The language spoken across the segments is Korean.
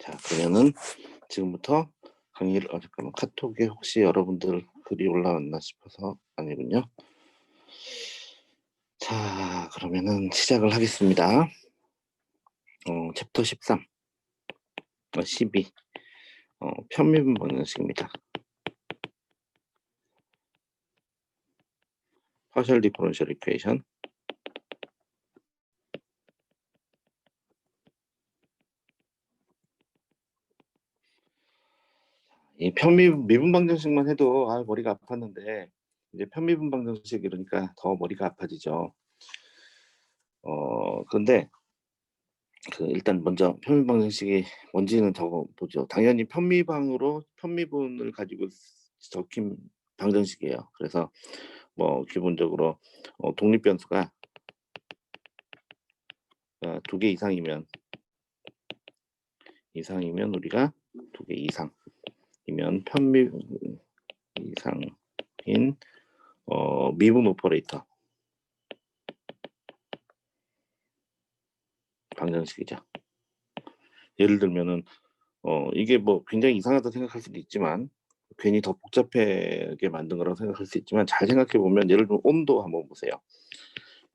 자, 그러면은 지금부터 강의를 잠깐만 카톡에 혹시 여러분들 글이 올라왔나 싶어서 아니군요. 자, 그러면은 시작을 하겠습니다. 챕터 13, 12, 편미분 방정식입니다. partial differential equation. 이 미분 방정식만 해도 머리가 아팠는데 이제 편미분 방정식 이러니까 더 머리가 아파지죠. 그런데 일단 먼저 편미분 방정식이 뭔지는 적어보죠. 당연히 편미방으로 편미분을 가지고 적힌 방정식이에요. 그래서 기본적으로 독립변수가 2개 이상이면 우리가 2개 이상이면 편미분 이상인 미분 오퍼레이터 방정식이죠. 예를 들면은 이게 굉장히 이상하다 생각할 수도 있지만 괜히 더 복잡하게 만든 거라고 생각할 수 있지만 잘 생각해 보면 예를 들면 온도 한번 보세요.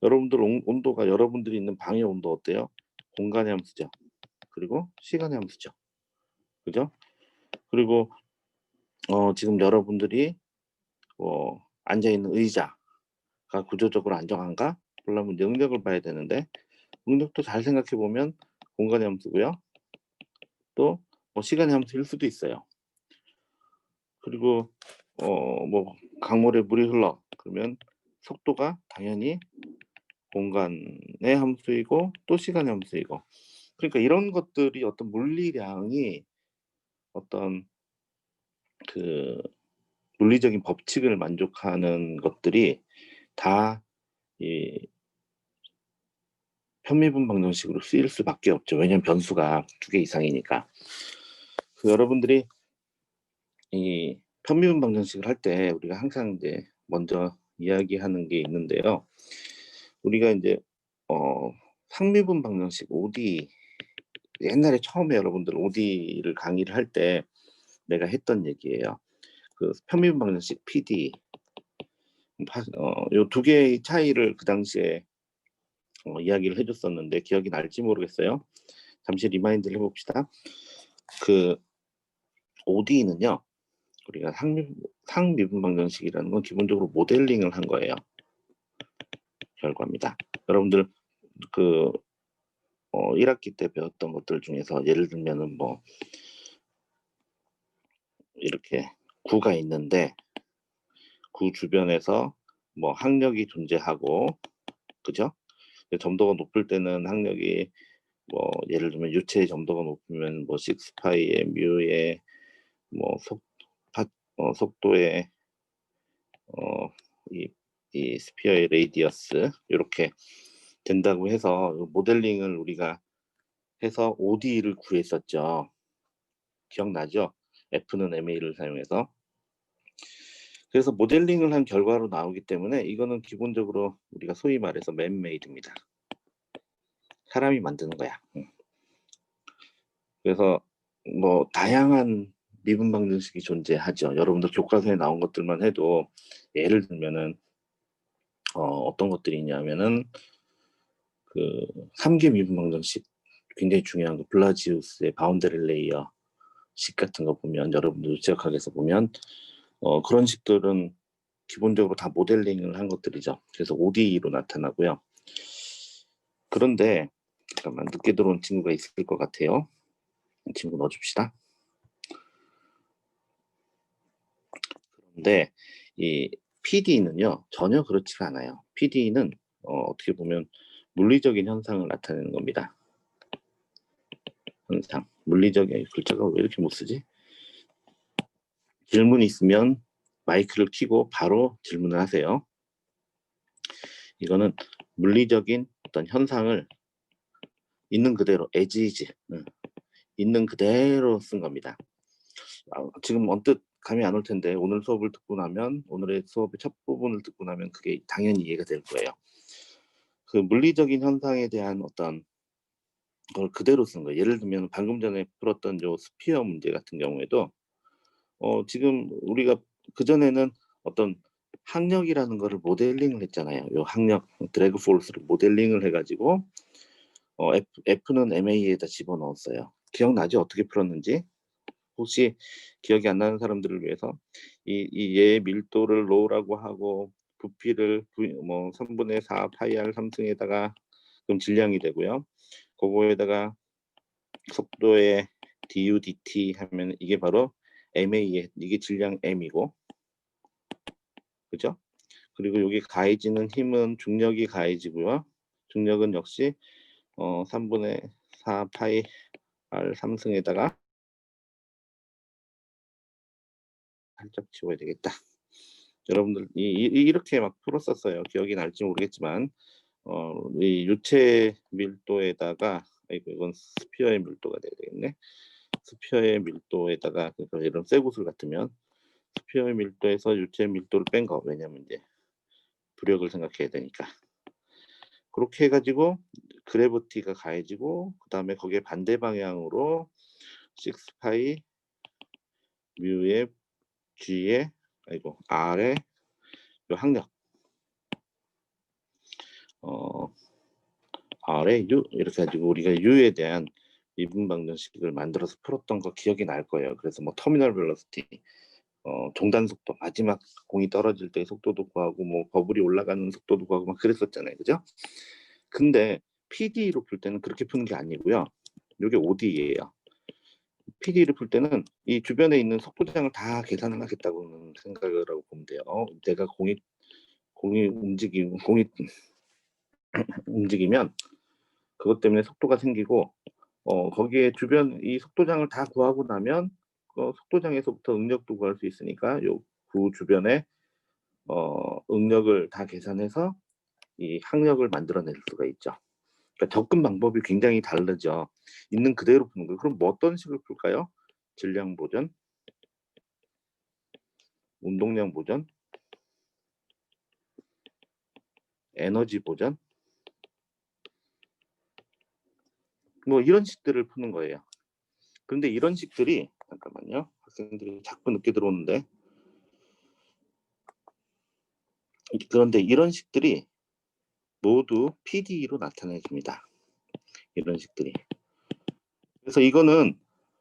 여러분들 온도가 여러분들이 있는 방의 온도 어때요? 공간의 함수죠. 그리고 시간의 함수죠. 그죠? 그리고 지금 여러분들이 앉아 있는 의자가 구조적으로 안정한가? 보려면 능력을 봐야 되는데 능력도 잘 생각해 보면 공간의 함수고요. 또 시간의 함수일 수도 있어요. 그리고 강물에 물이 흘러 그러면 속도가 당연히 공간의 함수이고 또 시간의 함수이고, 그러니까 이런 것들이 어떤 물리량이 어떤 그 물리적인 법칙을 만족하는 것들이 다 이 편미분 방정식으로 쓰일 수밖에 없죠. 왜냐하면 변수가 2개 이상이니까. 여러분들이 이 편미분 방정식을 할 때 우리가 항상 이제 먼저 이야기하는 게 있는데요. 우리가 이제 상미분 방정식 OD, 옛날에 처음에 여러분들 OD를 강의를 할 때 내가 했던 얘기예요. 편미분 방정식 PD, 요 2개의 차이를 그 당시에 이야기를 해줬었는데 기억이 날지 모르겠어요. 잠시 리마인드를 해봅시다. OD는요, 우리가 상미분 방정식이라는 건 기본적으로 모델링을 한 거예요. 결과입니다. 여러분들 1학기 때 배웠던 것들 중에서 예를 들면은 이렇게 구가 있는데 구 주변에서 항력이 존재하고, 그죠? 점도가 높을 때는 항력이 예를 들면 유체의 점도가 높으면 6파이의 뮤의 속도의 이 스피어의 레이디어스 이렇게 된다고 해서 모델링을 우리가 해서 OD를 구했었죠. 기억나죠? F는 MA를 사용해서. 그래서 모델링을 한 결과로 나오기 때문에 이거는 기본적으로 우리가 소위 말해서 맨메이드입니다. 사람이 만드는 거야. 그래서 다양한 미분 방정식이 존재하죠. 여러분들 교과서에 나온 것들만 해도 예를 들면은 어떤 것들이 있냐면은 3개 미분 방정식 굉장히 중요한 거, 블라지우스의 바운더리 레이어 식 같은 거 보면 여러분들 지역학에서 보면 그런 식들은 기본적으로 다 모델링을 한 것들이죠. 그래서 ODE로 나타나고요. 그런데 잠깐만, 늦게 들어온 친구가 있을 것 같아요. 친구 넣어줍시다. 그런데 이 PD는요 전혀 그렇지가 않아요. PD는 어떻게 보면 물리적인 현상을 나타내는 겁니다. 현상, 물리적인, 글자가 왜 이렇게 못 쓰지? 질문이 있으면 마이크를 켜고 바로 질문을 하세요. 이거는 물리적인 어떤 현상을 있는 그대로 as 있는 그대로 쓴 겁니다. 지금 언뜻 감이 안 올 텐데 오늘 수업을 듣고 나면, 오늘의 수업의 첫 부분을 듣고 나면 그게 당연히 이해가 될 거예요. 물리적인 현상에 대한 어떤 그걸 그대로 쓴 거예요. 예를 들면 방금 전에 풀었던 요 스피어 문제 같은 경우에도 지금 우리가 그전에는 어떤 학력이라는 거를 모델링을 했잖아요. 요 학력 드래그 폴스를 모델링을 해 가지고 F는 MA에다 집어넣었어요. 기억나죠? 어떻게 풀었는지? 혹시 기억이 안 나는 사람들을 위해서 얘의 밀도를 로우라고 하고 부피를 뭐 3분의 4 파이 r 3승에다가 그럼 질량이 되고요. 고거에다가 속도의 du/dt 하면 이게 바로 ma의 이게 질량 m이고, 그죠? 그리고 여기 가해지는 힘은 중력이 가해지고요. 중력은 역시 3분의 4 파이 r 3승에다가 살짝 지워야 되겠다. 여러분들 이렇게 막 풀었었어요. 기억이 날지 모르겠지만 이 유체 밀도에다가, 아이고 이건 스피어의 밀도가 돼야 되겠네. 스피어의 밀도에다가, 그러니까 이런 쇠구슬 같으면 스피어의 밀도에서 유체 밀도를 뺀 거. 왜냐면 이제 부력을 생각해야 되니까. 그렇게 해 가지고 그래비티가 가해지고 그다음에 거기에 반대 방향으로 6 파이 뮤의 g의 아이고 r의 요 항력 r의 u 이렇게 가지고 우리가 u에 대한 미분 방정식을 만들어서 풀었던 거 기억이 날 거예요. 그래서 뭐 터미널 벨로시티, 종단 속도, 마지막 공이 떨어질 때 속도도 구하고 뭐 버블이 올라가는 속도도 구하고 막 그랬었잖아요. 그죠? 근데 PD로 풀 때는 그렇게 푸는 게 아니고요. 요게 ODE예요. PD를 풀 때는 이 주변에 있는 속도장을 다 계산을 하겠다고 생각을 하고 보면 돼요. 내가 공이 움직이면 그것 때문에 속도가 생기고 거기에 주변 이 속도장을 다 구하고 나면 그 속도장에서부터 응력도 구할 수 있으니까 요 그 주변에 응력을 다 계산해서 이 항력을 만들어낼 수가 있죠. 그러니까 접근 방법이 굉장히 다르죠. 있는 그대로 푸는 거예요. 그럼 뭐 어떤 식으로 풀까요? 질량 보전, 운동량 보전, 에너지 보전, 뭐 이런 식들을 푸는 거예요. 그런데 이런 식들이, 잠깐만요. 학생들이 자꾸 늦게 들어오는데, 그런데 이런 식들이 모두 PDE로 나타내집니다. 이런 식들이. 그래서 이거는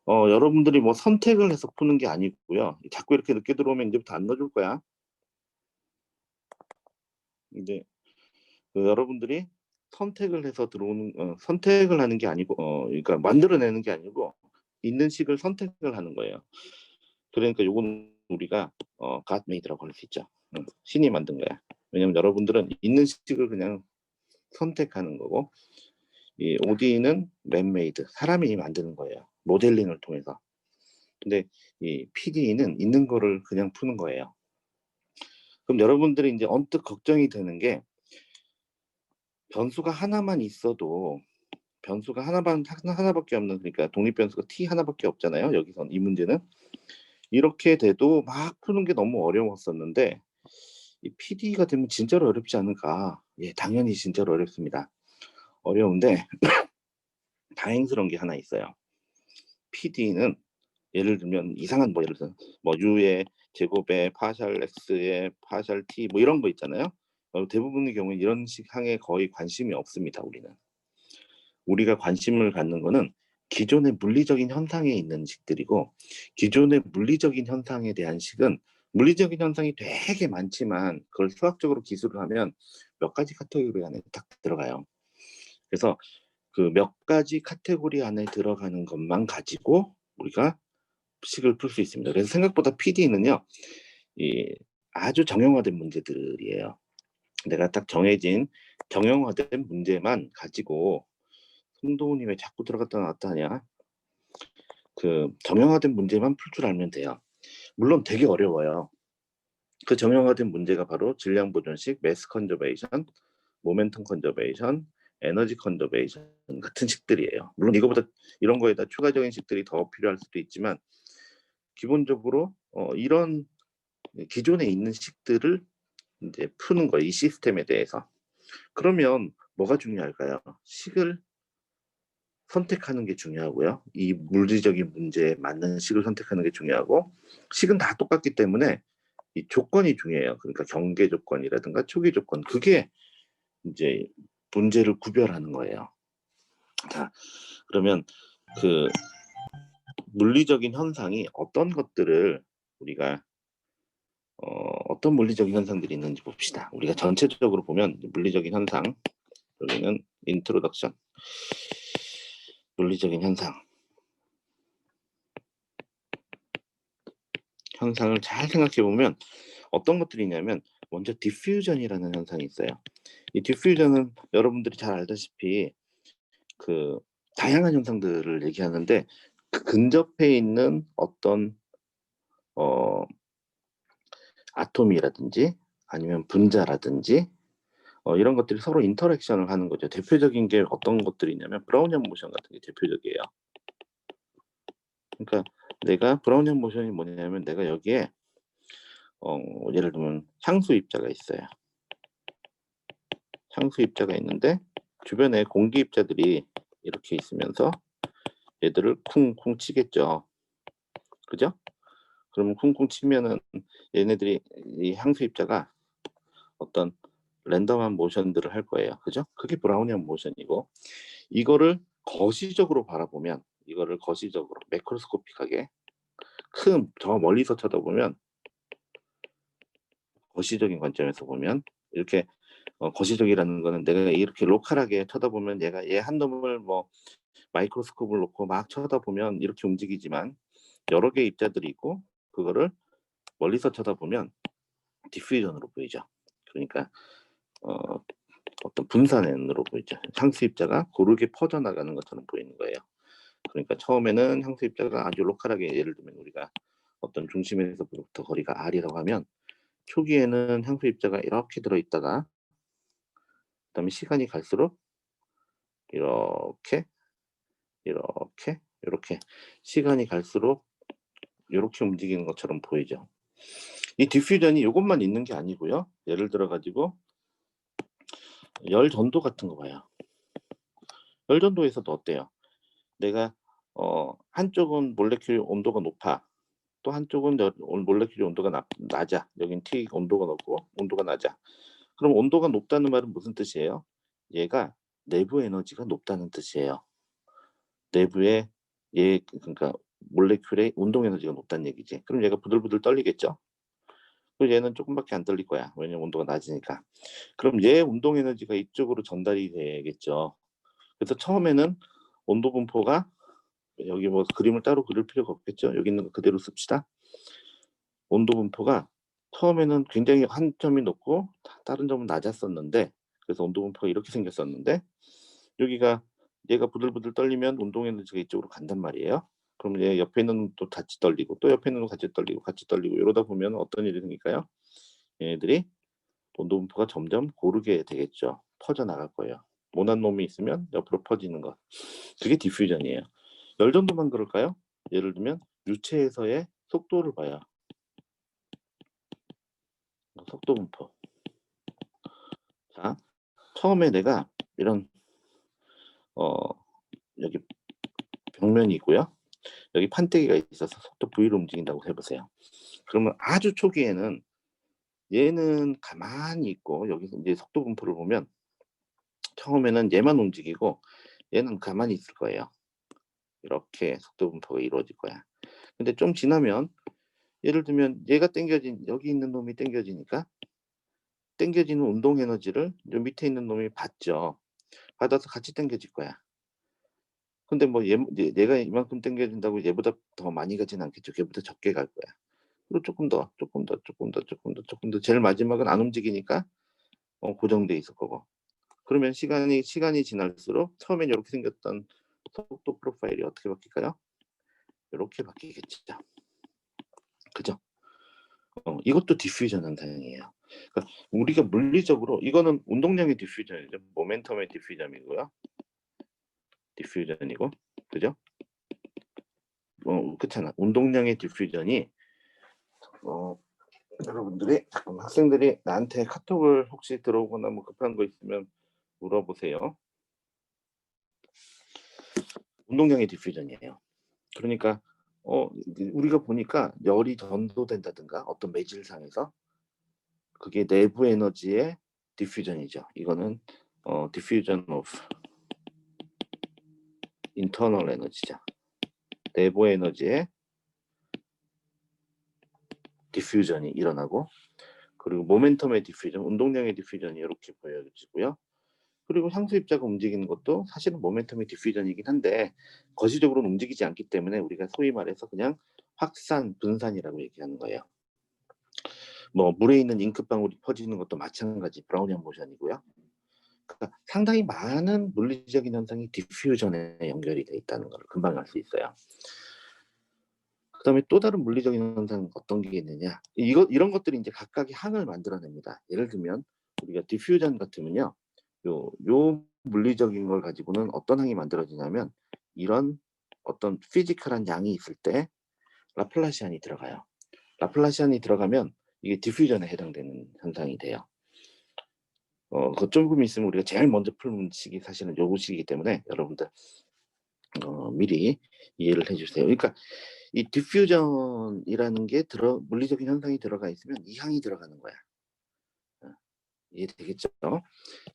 여러분들이 뭐 선택을 해서 푸는 게 아니고요. 자꾸 이렇게 늦게 들어오면 이제부터 안 넣어줄 거야. 이제 여러분들이 선택을 해서 들어오는 선택을 하는 게 아니고 그러니까 만들어내는 게 아니고 있는 식을 선택을 하는 거예요. 그러니까 요거는 우리가 God made라고 할 수 있죠. 신이 만든 거야. 왜냐면 여러분들은 있는 식을 그냥 선택하는 거고, 이 OD는 man made, 사람이 만드는 거예요. 모델링을 통해서. 근데 이 PD는 있는 거를 그냥 푸는 거예요. 그럼 여러분들이 이제 언뜻 걱정이 되는 게, 변수가 하나만 있어도 변수가 하나밖에 없는, 그러니까 독립 변수가 t 하나밖에 없잖아요. 여기선 이 문제는 이렇게 돼도 막 푸는 게 너무 어려웠었는데 이 PD가 되면 진짜로 어렵지 않을까? 예, 당연히 진짜로 어렵습니다. 어려운데 다행스러운 게 하나 있어요. PD는 예를 들면 이상한 뭐 예를 들어 뭐 U의 제곱에 파샬 X의 파샬 T 뭐 이런 거 있잖아요. 대부분의 경우에 이런 식 항에 거의 관심이 없습니다. 우리가 관심을 갖는 거는 기존의 물리적인 현상에 있는 식들이고, 기존의 물리적인 현상에 대한 식은 물리적인 현상이 되게 많지만 그걸 수학적으로 기술을 하면 몇 가지 카테고리 안에 딱 들어가요. 그래서 그 몇 가지 카테고리 안에 들어가는 것만 가지고 우리가 식을 풀 수 있습니다. 그래서 생각보다 PD는요, 이 아주 정형화된 문제들이에요. 내가 딱 정해진 정형화된 문제만 가지고, 송도훈이 왜 자꾸 들어갔다 나왔다 하냐? 그 정형화된 문제만 풀 줄 알면 돼요. 물론 되게 어려워요. 그 정형화된 문제가 바로 질량 보존식, 매스 컨저베이션, 모멘텀 컨저베이션, 에너지 컨저베이션 같은 식들이에요. 물론 이거보다 이런 거에다 추가적인 식들이 더 필요할 수도 있지만 기본적으로 이런 기존에 있는 식들을 이제 푸는 거예요. 이 시스템에 대해서. 그러면 뭐가 중요할까요? 식을 선택하는 게 중요하고요. 이 물리적인 문제에 맞는 식을 선택하는 게 중요하고, 식은 다 똑같기 때문에 이 조건이 중요해요. 그러니까 경계 조건이라든가 초기 조건, 그게 이제 문제를 구별하는 거예요. 자, 그러면 그 물리적인 현상이 어떤 것들을 우리가 어떤 물리적인 현상들이 있는지 봅시다. 우리가 전체적으로 보면 물리적인 현상, 여기는 인트로덕션, 물리적인 현상을 잘 생각해 보면 어떤 것들이 있냐면, 먼저 디퓨전이라는 현상이 있어요. 이 디퓨전은 여러분들이 잘 알다시피 그 다양한 현상들을 얘기하는데, 그 근접해 있는 어떤 아톰이라든지 아니면 분자라든지 이런 것들이 서로 인터랙션을 하는 거죠. 대표적인 게 어떤 것들이 있냐면 브라운형 모션 같은 게 대표적이에요. 그러니까 내가 브라운형 모션이 뭐냐면, 내가 여기에 예를 들면 향수 입자가 있어요. 향수 입자가 있는데 주변에 공기 입자들이 이렇게 있으면서 얘들을 쿵쿵 치겠죠. 그죠? 그러면 쿵쿵 치면은 얘네들이, 이 향수 입자가 어떤 랜덤한 모션들을 할 거예요. 그죠? 그게 브라운형 모션이고, 이거를 거시적으로 바라보면, 이거를 거시적으로 매크로스코픽하게 큰 저 멀리서 쳐다보면, 거시적인 관점에서 보면 이렇게 거시적이라는 거는 내가 이렇게 로컬하게 쳐다보면 얘가 얘 한 놈을 뭐 마이크로스코프를 놓고 막 쳐다보면 이렇게 움직이지만, 여러 개의 입자들이 있고 그거를 멀리서 쳐다보면 디퓨전으로 보이죠. 그러니까 어떤 분산으로 보이죠. 향수 입자가 고르게 퍼져나가는 것처럼 보이는 거예요. 그러니까 처음에는 향수 입자가 아주 로컬하게, 예를 들면 우리가 어떤 중심에서부터 거리가 R이라고 하면, 초기에는 향수 입자가 이렇게 들어있다가 그다음에 시간이 갈수록 이렇게 이렇게 이렇게 시간이 갈수록 이렇게 움직이는 것처럼 보이죠. 이 디퓨전이 이것만 있는 게 아니고요. 예를 들어 가지고 열 전도 같은 거 봐요. 열 전도에서도 어때요? 내가 한쪽은 몰레큘 온도가 높아, 또 한쪽은 몰레큘 온도가 낮아. 여긴 T 온도가 높고 온도가 낮아. 그럼 온도가 높다는 말은 무슨 뜻이에요? 얘가 내부 에너지가 높다는 뜻이에요. 내부에 그러니까 몰레큘의 운동 에너지가 높다는 얘기지. 그럼 얘가 부들부들 떨리겠죠? 그리고 얘는 조금밖에 안 떨릴 거야. 왜냐면 온도가 낮으니까. 그럼 얘 운동 에너지가 이쪽으로 전달이 되겠죠. 그래서 처음에는 온도 분포가, 여기 뭐 그림을 따로 그릴 필요가 없겠죠. 여기 있는 거 그대로 씁시다. 온도 분포가 처음에는 굉장히 한 점이 높고 다른 점은 낮았었는데, 그래서 온도 분포가 이렇게 생겼었는데, 여기가 얘가 부들부들 떨리면 운동 에너지가 이쪽으로 간단 말이에요. 그럼 얘 옆에 있는 또 같이 떨리고, 또 옆에 있는 거 같이 떨리고 이러다 보면 어떤 일이 생길까요? 얘네들이 온도 분포가 점점 고르게 되겠죠. 퍼져 나갈 거예요. 모난 놈이 있으면 옆으로 퍼지는 것. 그게 디퓨전이에요. 열전도만 그럴까요? 예를 들면 유체에서의 속도를 봐요. 속도 분포. 자, 처음에 내가 이런 여기 벽면이 있고요. 여기 판때기가 있어서 속도 V로 움직인다고 해보세요. 그러면 아주 초기에는 얘는 가만히 있고, 여기서 이제 속도 분포를 보면 처음에는 얘만 움직이고 얘는 가만히 있을 거예요. 이렇게 속도 분포가 이루어질 거야. 근데 좀 지나면, 예를 들면 얘가 당겨진, 여기 있는 놈이 당겨지니까 당겨지는 운동 에너지를 요 밑에 있는 놈이 받죠. 받아서 같이 당겨질 거야. 근데 뭐 얘가 이만큼 당겨진다고 얘보다 더 많이 가진 않겠죠. 걔보다 적게 갈 거야. 그리고 조금 더 제일 마지막은 안 움직이니까 고정돼 있을 거고. 그러면 시간이 지날수록 처음엔 이렇게 생겼던 속도 프로파일이 어떻게 바뀔까요? 이렇게 바뀌겠죠. 그죠? 이것도 디퓨전 현상이에요. 그러니까 우리가 물리적으로, 이거는 운동량의 디퓨전이죠. 모멘텀의 디퓨전이고요. 디퓨전이고, 그죠? 그렇잖아. 운동량의 디퓨전이 여러분들이, 학생들이 나한테 카톡을 혹시 들어오거나 뭐 급한 거 있으면 물어보세요. 운동량의 디퓨전이에요. 그러니까 우리가 보니까 열이 전도된다든가 어떤 매질상에서 그게 내부 에너지의 디퓨전이죠. 이거는 diffusion of internal 에너지죠. 내부 에너지의 디퓨전이 일어나고, 그리고 모멘텀의 디퓨전, 운동량의 디퓨전이 이렇게 보여지고요. 그리고 향수 입자가 움직이는 것도 사실은 모멘텀의 디퓨전이긴 한데 거시적으로는 움직이지 않기 때문에 우리가 소위 말해서 그냥 확산, 분산이라고 얘기하는 거예요. 뭐 물에 있는 잉크방울이 퍼지는 것도 마찬가지 브라우니안 모션이고요. 그러니까 상당히 많은 물리적인 현상이 디퓨전에 연결이 돼 있다는 걸 금방 알 수 있어요. 그 다음에 또 다른 물리적인 현상은 어떤 게 있느냐, 이런 것들이 이제 각각의 항을 만들어냅니다. 예를 들면 우리가 디퓨전 같으면요, 요 물리적인 걸 가지고는 어떤 항이 만들어지냐면 이런 어떤 피지컬한 양이 있을 때 라플라시안이 들어가요. 라플라시안이 들어가면 이게 디퓨전에 해당되는 현상이 돼요. 그 조금 있으면 우리가 제일 먼저 풀 문식이 사실은 요 식이기 때문에 여러분들 미리 이해를 해주세요. 그러니까 이 디퓨전이라는 게 물리적인 현상이 들어가 있으면 이 항이 들어가는 거야. 이해되겠죠?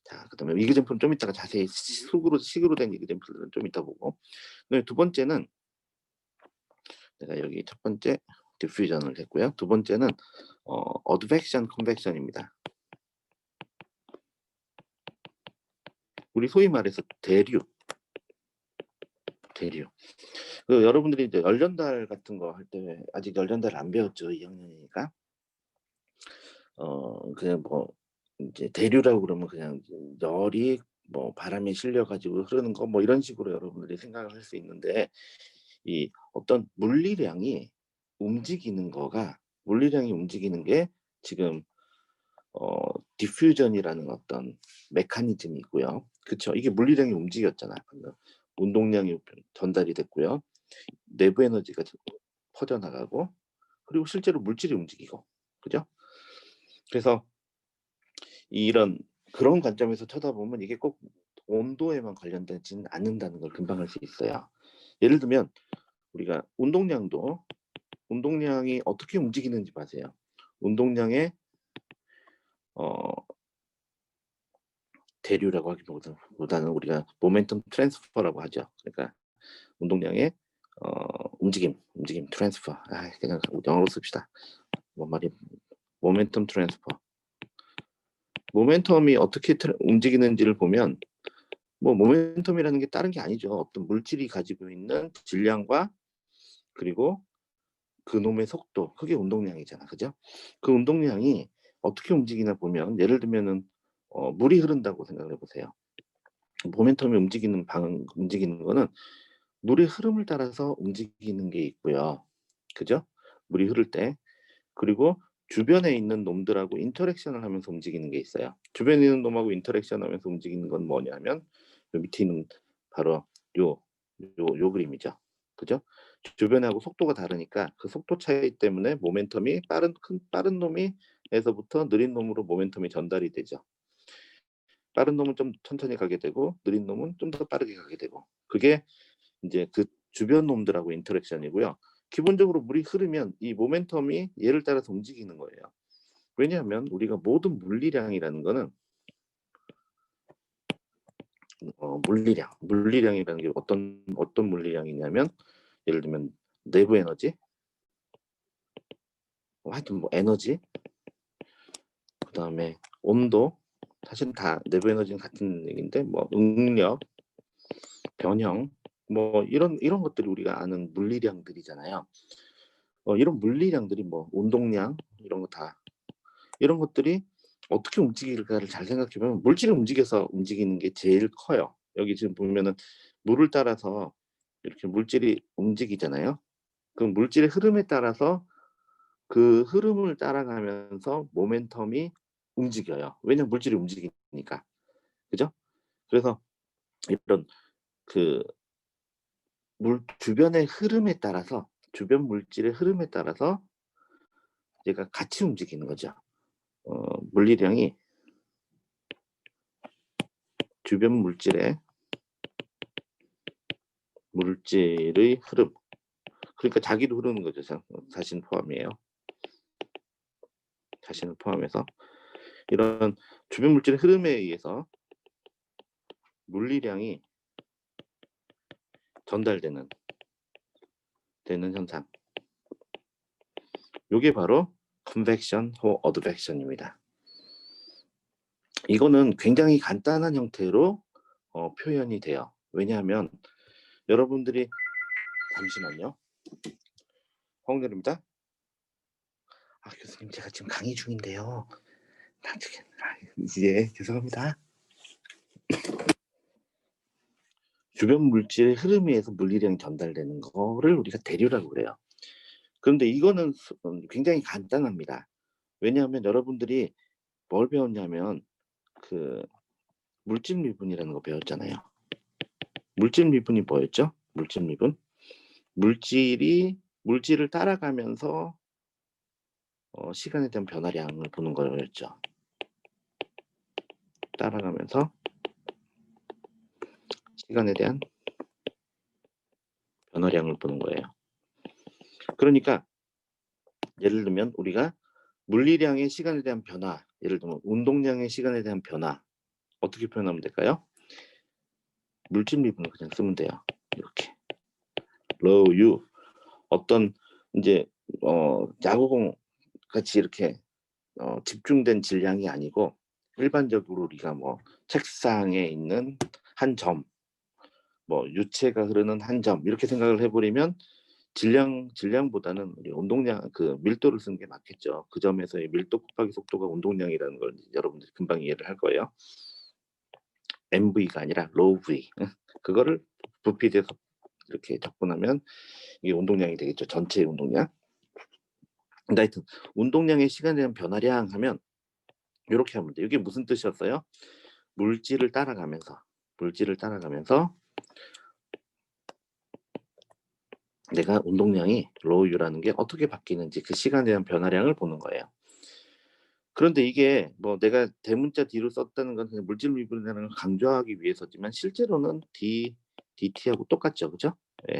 자, 그 다음에 이그젠플은 좀 이따가 자세히 식으로 된 이그젠플은 좀 이따 보고, 두 번째는 내가 여기 첫 번째 디퓨전을 했고요. 두 번째는 어드벡션, 컨벡션입니다. 우리 소위 말해서 대류. 여러분들이 이제 열전달 같은 거 할 때 아직 열전달 안 배웠죠, 2학년이니까. 그냥 뭐 이제 대류라고 그러면 그냥 열이 뭐 바람에 실려가지고 흐르는 거 뭐 이런 식으로 여러분들이 생각을 할 수 있는데, 이 어떤 물리량이 움직이는 게 지금 디퓨전이라는 어떤 메커니즘이 있고요. 그쵸? 이게 물리량이 움직였잖아. 운동량이 전달이 됐고요. 내부 에너지가 퍼져나가고, 그리고 실제로 물질이 움직이고, 그죠? 그래서 이런 그런 관점에서 쳐다보면 이게 꼭 온도에만 관련되지는 않는다는 걸 금방 알 수 있어요. 예를 들면 우리가 운동량이 어떻게 움직이는지 봐세요. 운동량의 대류라고 하기보다는 우리가 모멘텀 트랜스퍼라고 하죠. 그러니까 운동량의 움직임 트랜스퍼. 그냥 영어로 씁시다. 뭔 말이 모멘텀 트랜스퍼. 모멘텀이 어떻게 움직이는지를 보면, 뭐 모멘텀이라는 게 다른 게 아니죠. 어떤 물질이 가지고 있는 질량과 그리고 그놈의 속도, 그게 운동량이잖아, 그죠? 그 운동량이 어떻게 움직이나 보면, 예를 들면은 물이 흐른다고 생각을 해보세요. 모멘텀이 움직이는 거는 물의 흐름을 따라서 움직이는 게 있고요, 그죠? 물이 흐를 때. 그리고 주변에 있는 놈들하고 인터랙션을 하면서 움직이는 게 있어요. 주변에 있는 놈하고 인터랙션 하면서 움직이는 건 뭐냐면 요 밑에 있는 바로 요 그림이죠, 그죠? 주변하고 속도가 다르니까 그 속도 차이 때문에 모멘텀이 빠른 놈에서부터 느린 놈으로 모멘텀이 전달이 되죠. 빠른 놈은 좀 천천히 가게 되고 느린 놈은 좀 더 빠르게 가게 되고, 그게 이제 그 주변 놈들하고 인터랙션이고요. 기본적으로 물이 흐르면 이 모멘텀이 얘를 따라서 움직이는 거예요. 왜냐하면 우리가 모든 물리량이라는 거는 물리량이라는 게 어떤 물리량이냐면, 예를 들면 내부 에너지, 하여튼 뭐 에너지, 그 다음에 온도, 사실은 다 내부 에너지는 같은 얘기인데, 뭐 응력, 변형, 뭐 이런 것들이 우리가 아는 물리량들이잖아요. 이런 물리량들이 뭐 운동량 이런 것들이 어떻게 움직일까를 잘 생각해보면 물질이 움직여서 움직이는 게 제일 커요. 여기 지금 보면은 물을 따라서 이렇게 물질이 움직이잖아요. 그 물질의 흐름에 따라서 그 흐름을 따라가면서 모멘텀이 움직여요. 왜냐면 물질이 움직이니까. 그죠? 그래서 이런 그 주변의 흐름에 따라서, 주변 물질의 흐름에 따라서 얘가 같이 움직이는 거죠. 물리량이 주변 물질의 물질의 흐름. 그러니까 자기도 흐르는 거죠. 자신 포함이에요. 자신을 포함해서 이런 주변 물질의 흐름에 의해서 물리량이 전달되는 현상. 이게 바로 컨벡션 혹 어드벡션입니다. 이거는 굉장히 간단한 형태로 표현이 돼요. 왜냐하면 여러분들이 잠시만요. 황대리입니다. 교수님 제가 지금 강의 중인데요. 예, 죄송합니다. 주변 물질의 흐름에 의해서 물리량이 전달되는 거를 우리가 대류라고 그래요. 그런데 이거는 굉장히 간단합니다. 왜냐하면 여러분들이 뭘 배웠냐면 그 물질 미분이라는 거 배웠잖아요. 물질 미분이 뭐였죠? 물질 미분? 물질을 따라가면서 시간에 대한 변화량을 보는 거였죠. 따라가면서 시간에 대한 변화량을 보는 거예요. 그러니까 예를 들면 우리가 물리량의 시간에 대한 변화, 예를 들면 운동량의 시간에 대한 변화 어떻게 표현하면 될까요? 물질 미분을 그냥 쓰면 돼요. 이렇게 low u 어떤 이제 야구공 같이 이렇게 집중된 질량이 아니고 일반적으로 우리가 뭐 책상에 있는 한 점, 뭐 유체가 흐르는 한 점 이렇게 생각을 해버리면 질량보다는 우리 운동량 그 밀도를 쓰는 게 맞겠죠. 그 점에서의 밀도 곱하기 속도가 운동량이라는 걸 여러분들이 금방 이해를 할 거예요. MV가 아니라 low V. 그거를 부피에 대해서 이렇게 접근하면 이게 운동량이 되겠죠. 전체 운동량. 근데 하여튼 운동량의 시간에 대한 변화량 하면 이렇게 하면 돼요. 이게 무슨 뜻이었어요? 물질을 따라가면서 내가 운동량이 로우유라는 게 어떻게 바뀌는지 그 시간에 대한 변화량을 보는 거예요. 그런데 이게 뭐 내가 대문자 D로 썼다는 건 그냥 물질 미분이라는 걸 강조하기 위해서지만 실제로는 DT하고 똑같죠. 그죠? 예,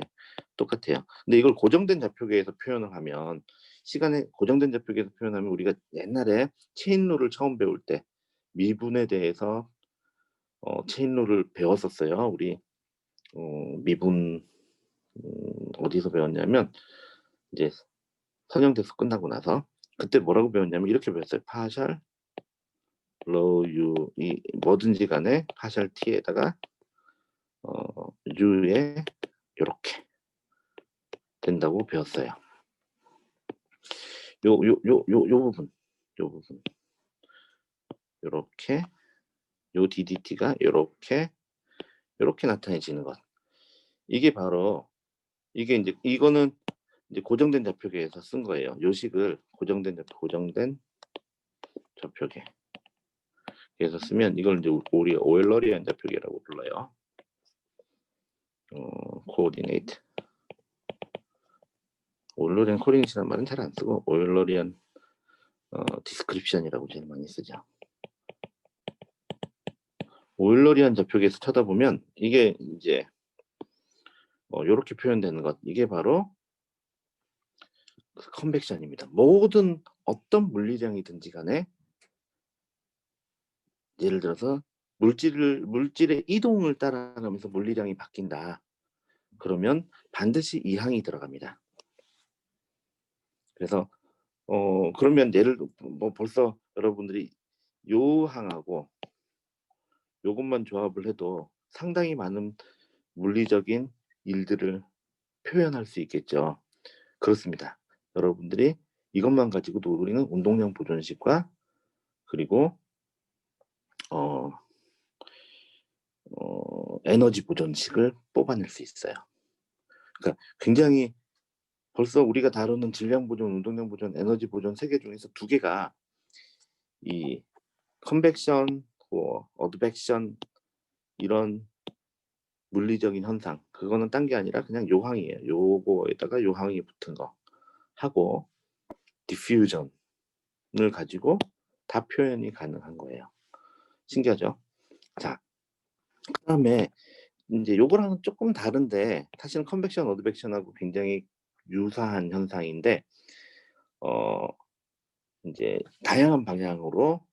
똑같아요. 근데 이걸 고정된 좌표계에서 표현을 하면 시간에 고정된 좌표계에서 표현하면 우리가 옛날에 체인룰을 처음 배울 때 미분에 대해서 체인룰을 배웠었어요. 우리 미분 어디서 배웠냐면 이제 선형대수 끝나고 나서 그때 뭐라고 배웠냐면 이렇게 배웠어요. 파셜 로우 u 이 뭐든지 간에 파셜 t에다가 u에 이렇게 된다고 배웠어요. 요 부분 요렇게 요 ddt가 요렇게 나타내지는 것. 이게 바로 이게 이제 이거는 이제 고정된 좌표계에서 쓴 거예요. 요식을 고정된 좌표계 에서 쓰면 이걸 이제 우리 오일러리안 좌표계라고 불러요. 코오디네이트. 오일러리안 코오디네이트라는 말은 잘 안 쓰고 오일러리안 디스크립션이라고 제일 많이 쓰죠. 오일러리안 좌표계에서 쳐다보면 이게 이제 이렇게 표현되는 것, 이게 바로 컨벡션입니다. 모든 어떤 물리량이든지 간에 예를 들어서 물질의 이동을 따라가면서 물리량이 바뀐다. 그러면 반드시 이 항이 들어갑니다. 그래서 그러면 예를 뭐 벌써 여러분들이 요 항하고 요것만 조합을 해도 상당히 많은 물리적인 일들을 표현할 수 있겠죠. 그렇습니다. 여러분들이 이것만 가지고도 우리는 운동량 보존식과 그리고 에너지 보존식을 뽑아낼 수 있어요. 그러니까 굉장히 벌써 우리가 다루는 질량 보존, 운동량 보존, 에너지 보존 3개 중에서 2개가 이 컨벡션, 어드벡션 이런 물리적인 현상, 그거는 딴 게 아니라 그냥 요항이에요. 요거에다가 요항이 붙은 거 하고 디퓨전을 가지고 다 표현이 가능한 거예요. 신기하죠? 자, 그 다음에 이제 요거랑은 조금 다른데 사실은 컨벡션, 어드벡션하고 굉장히 유사한 현상인데 어 인제 다양한 방향으로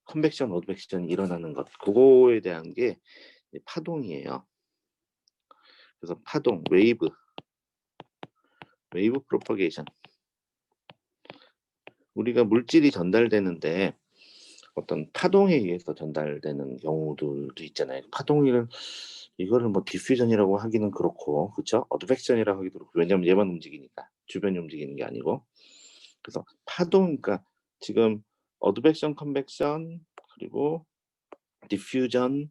컨벡션, 어드벡션이 일어나는 것 고거에 대한 게 이제 파동이에요. 그래서 파동, 웨이브 프로퍼게이션. 우리가 물질이 전달되는데 어떤 파동에 의해서 전달되는 경우들도 있잖아요. 파동을 이거를 뭐 디퓨전이라고 하기는 그렇고 그쵸? 어드벡션이라고 하기도 그렇고 왜냐하면 얘만 움직이니까 주변이 움직이는 게 아니고. 그래서 파동 그러니까 지금 어드벡션, 컨벡션 그리고 디퓨전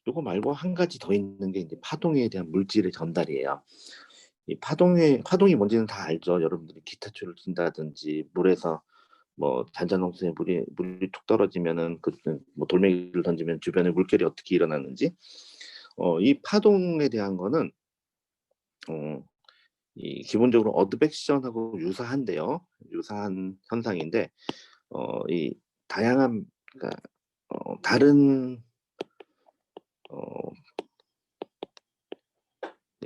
요거 말고 한 가지 더 있는 게 인제 파동에 대한 물질의 전달이에요. 이 파동이 뭔지는 다 알죠. 여러분들이 기타초를 든다든지 물에서 뭐 잔잔홍수에 물이 툭 떨어지면은 뭐 돌멩이를 던지면 주변에 물결이 어떻게 일어나는지 이 파동에 대한 거는 어 이 기본적으로 어드벡션하고 유사한데요. 유사한 현상인데 이 다양한 그러니까 다른 어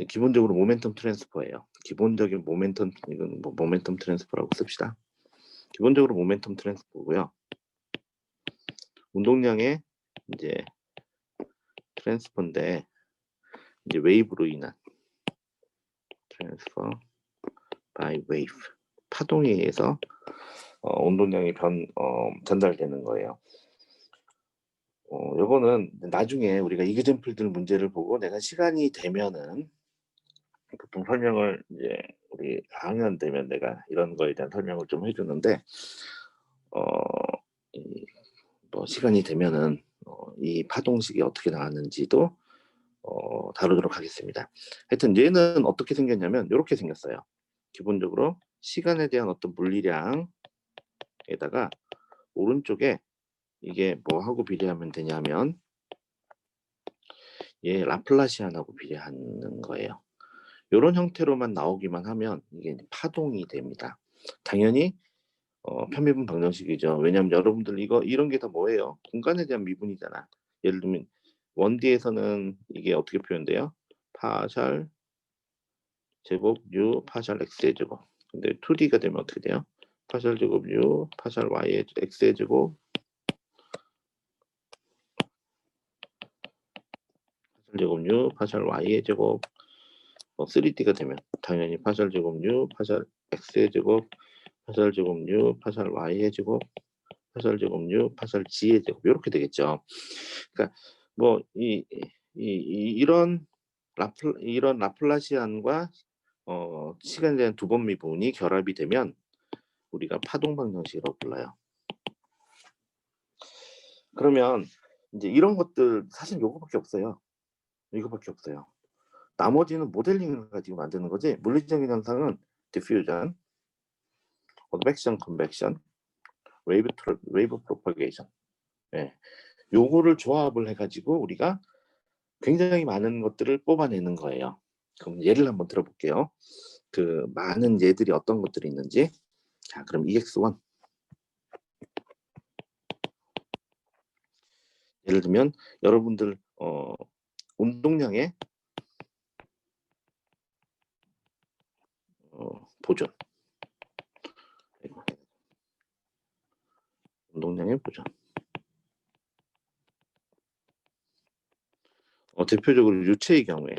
기본적으로 모멘텀 트랜스퍼예요. 기본적인 모멘텀 이건 뭐 모멘텀 트랜스퍼라고 씁시다. 기본적으로 모멘텀 트랜스퍼고요. 운동량의 인제 트랜스퍼인데 이제 웨이브로 인한 트랜스퍼 바이 웨이브 파동에 의해서 운동량이 전달되는 거예요. 요거는 나중에 우리가 이그젠플들 문제를 보고 내가 시간이 되면은 보통 설명을 이제 우리 4학년 되면 내가 이런 거에 대한 설명을 좀 해 주는데 어 이 뭐 시간이 되면은 이 파동식이 어떻게 나왔는지도 다루도록 하겠습니다. 하여튼 얘는 어떻게 생겼냐면 요렇게 생겼어요. 기본적으로 시간에 대한 어떤 물리량에다가 오른쪽에 이게 뭐하고 비례하면 되냐면 얘 라플라시안하고 비례하는 거예요. 요런 형태로만 나오기만 하면 이게 파동이 됩니다. 당연히 편미분 방정식이죠. 왜냐하면 여러분들 이런 게 다 뭐예요? 공간에 대한 미분이잖아. 예를 들면 1D에서는 이게 어떻게 표현돼요? 파샬 제곱 U 파샬 X의 제곱. 근데 2D가 되면 어떻게 돼요? 파샬 제곱 U 파샬 Y의 X의 제곱 파샬 제곱 U 파샬 Y의 제곱 3D가 되면 당연히 파샬 제곱 U 파샬 X의 제곱 파샬 제곱 U 파샬 Y의 제곱 파샬 제곱 U 파샬 G의 제곱 요렇게 되겠죠. 그러니까 뭐 이런 라플라시안과 시간에 대한 두 번 미분이 결합이 되면 우리가 파동 방정식이라고 불러요. 그러면 인제 이런 것들 사실 요거밖에 없어요. 이거밖에 없어요. 나머지는 모델링을 가지고 만드는 거지 물리적인 현상은 디퓨전, 어드벡션, 컨벡션, 웨이브 프로퍼게이션 예. 요거를 조합을 해 가지고 우리가 굉장히 많은 것들을 뽑아내는 거예요. 그럼 예를 한번 들어 볼게요. 그 많은 예들이 어떤 것들이 있는지. 자 그럼 EX1 예를 들면 여러분들 운동량의 보존. 운동량의 보존. 대표적으로 유체의 경우에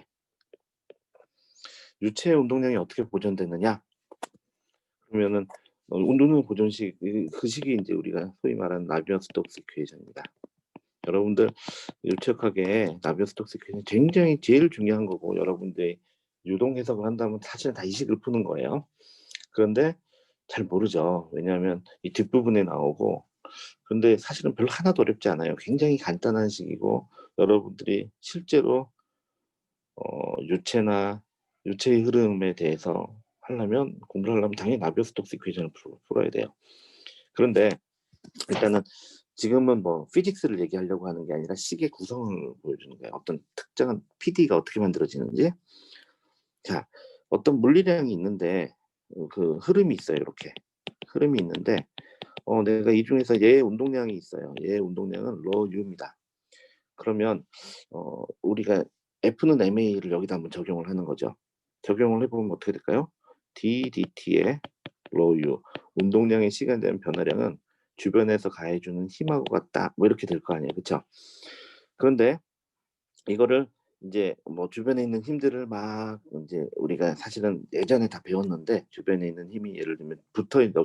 유체의 운동량이 어떻게 보존되느냐? 그러면은 운동량 보존식 그 식이 인제 우리가 소위 말하는 나비어-스톡스 이퀘이션입니다. 여러분들 유력하게 나비어-스톡스 이퀘이션이 굉장히 제일 중요한 거고 여러분들이 유동 해석을 한다면 사실은 다 이 식을 푸는 거예요. 그런데 잘 모르죠. 왜냐하면 이 뒷부분에 나오고 근데 사실은 별로 하나도 어렵지 않아요. 굉장히 간단한 식이고 여러분들이 실제로 유체나 유체의 흐름에 대해서 하려면 공부를 하려면 당연히 나비어-스톡스 이퀘이션을 풀어야 돼요. 그런데 일단은 지금은 뭐 피직스를 얘기하려고 하는 게 아니라 식의 구성을 보여주는 거예요. 어떤 특정한 PD가 어떻게 만들어지는지. 자, 어떤 물리량이 있는데 그 흐름이 있어요. 이렇게 흐름이 있는데 내가 이 중에서 얘의 운동량이 있어요. 얘의 운동량은 rho u입니다. 그러면 우리가 F는 MA를 여기다 한번 적용을 하는 거죠. 적용을 해보면 어떻게 될까요? DDT의 low U, 운동량의 시간에 변화량은 주변에서 가해주는 힘하고 같다. 뭐 이렇게 될 거 아니에요, 그렇죠? 그런데 이거를 이제 뭐 주변에 있는 힘들을 막 이제 우리가 사실은 예전에 다 배웠는데, 주변에 있는 힘이 예를 들면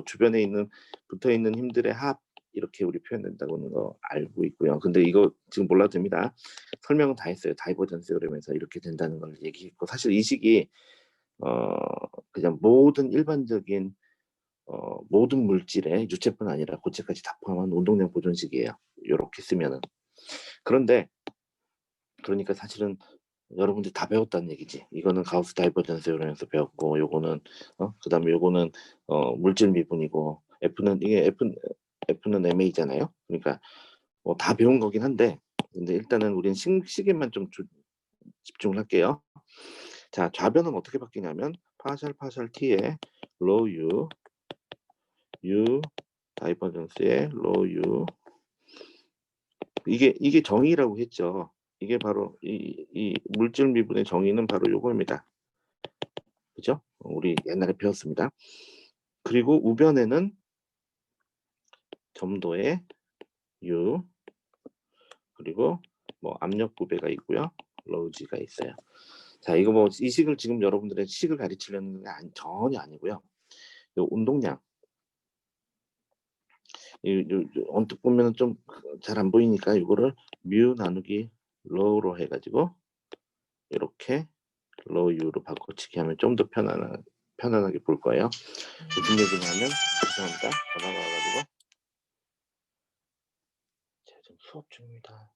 주변에 있는 붙어 있는 힘들의 합, 이렇게 우리 표현된다고는 거 알고 있고요. 근데 이거 지금 몰라도 됩니다. 설명은 다 했어요. 다이버전스 그러면서 이렇게 된다는 걸 얘기했고, 사실 이 식이 어 그냥 모든 일반적인 모든 물질의 유체뿐 아니라 고체까지 다 포함한 운동량 보존식이에요. 이렇게 쓰면은. 그런데 그러니까 사실은 여러분들이 다 배웠다는 얘기지. 이거는 가우스 다이버전스 요령에서 배웠고, 요거는 그다음에 요거는 물질 미분이고, F는 MA잖아요. 그러니까 다 배운 거긴 한데, 근데 일단은 우리는 식에만 좀 집중을 할게요. 자, 좌변은 어떻게 바뀌냐면 파셜 T의 로우 U 다이버전스의 로우 U, 이게 정의라고 했죠. 이게 바로 이 물질 미분의 정의는 바로 요겁니다. 그죠? 우리 옛날에 배웠습니다. 그리고 우변에는 점도의 U, 그리고 뭐 압력 구배가 있고요. 로우지가 있어요. 자, 이거 뭐 이 식을 지금 여러분들의 식을 가르치려는 게 전혀 아니고요. 요 운동량, 언뜻 보면은 좀 잘 안 보이니까 이거를 뮤 나누기 로우로 해가지고 이렇게 로우 U로 바꿔치기 하면 좀 더 편안하게 볼 거예요. 무슨 얘기를 하면, 죄송합니다. 전화가 와가지고. 제가 지금 수업 중입니다.